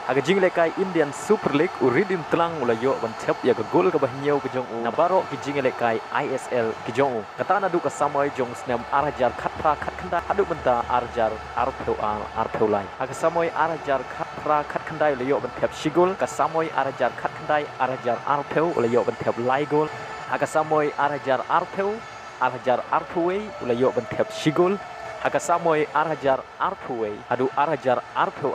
Aga jing lekai Indian Super League uridim telang ulayo bantep ya ke gol ke bahnyau ke jong u nabaro ki jing lekai ISL ki jong u kata na du ka samai jong snem arajar khatra khatkanda hadu benta arajar arpeu arpeu lai aga samai arajar khatra khatkandai ulayo bantep shigol ka samai arajar khatkandai arajar arpeu ulayo bantep lai gol aga samai arajar arpeu arajar arpeu ulayo bantep shigol aga samoi arajar arpue adu arajar arpeu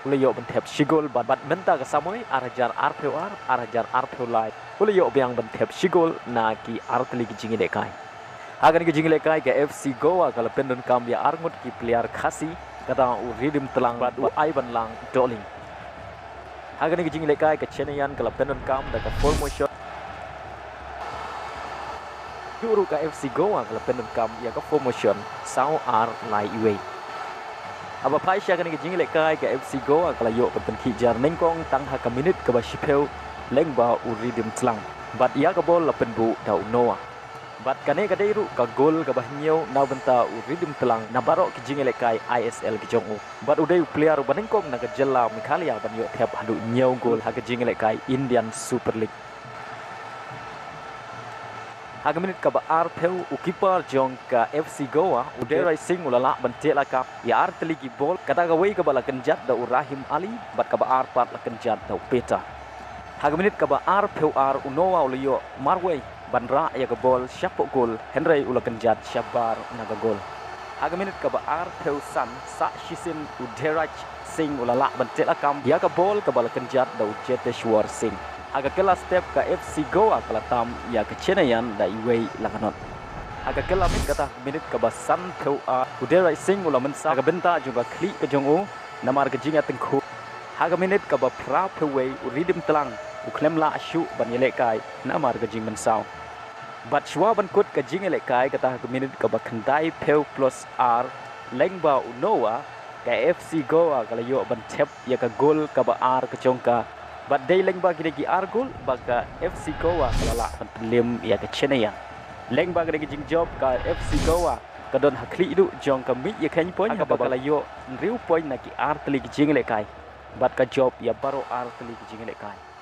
ulayo bentep shigol bat menta aga samoi arajar arpeu arajar arpeu lai ulayo biang bentep shigol na ki artli ki jingi dekai aga ni ki jingi dekai ke FC Goa kala pendon kam ya arngut ki player khasi kata u ridim telang bat u aiban lang doling aga ni ki jingi dekai ke chenayan kala pendon kam da ka formation Juru ka FC Goa kala pendon kam ya ka formation sao ar lai iwe aba pai sha kan jing le kai ka FC Goa kala yo pen ki jar neng kong tang ha ka minute ka ba shipeu leng ba uridim tlang bat ya ka bol la pen bu da noa bat kane ka deiru ka gol ka ba nyeu na benta uridim tlang na baro ki jing le kai ISL ki jong u bat udai player ba neng kong na ka jella mikhalia ban yo thep hadu nyeu gol ha ka jing le kai Indian Super League Haga minit ka ba arpeu ukipar jong ka FC Goa uderai sing ulala bantela ka ya arteli ki bol kata ka wei ka bala kenjat da Rahim Ali bat ka ba arpat la kenjat da peta haga minit ka ba arpeu unowa uliyo marwei banra ya ka bol syapo gol Henry ula kenjat syabar naga gol haga minit ka ba arpeu san sa shisin uderai sing ulala bantela kam ya ka bol ka bala kenjat da Jeteshwar Singh aga kela step ka FC Goa kala tam ya ke chenayan da iwei langanot aga kela minit ka basan theu udera sing ula mensa aga benta juga kli ke jongu namar ke jinga tengku aga minit ka ba pra phewei uridim telang uklem la ashu ban yele kai namar ke jing mensau bat shwa ban kut ka jing yele kai kata minit ka ba khandai pheu plus r lengba unowa ka FC Goa kala yo ban thep ya ka gol ka ba r ke jongka Bat day leng bagi lagi argul baga FC Goa kalala penlim ya ke Chenayan. Leng bagi lagi jing job ka FC Goa kadon hakli itu jong kami ya kany poin ha bagala yo riu poin na ki artli ki jing lekai. Bat ka job ya baro artli ki jing lekai.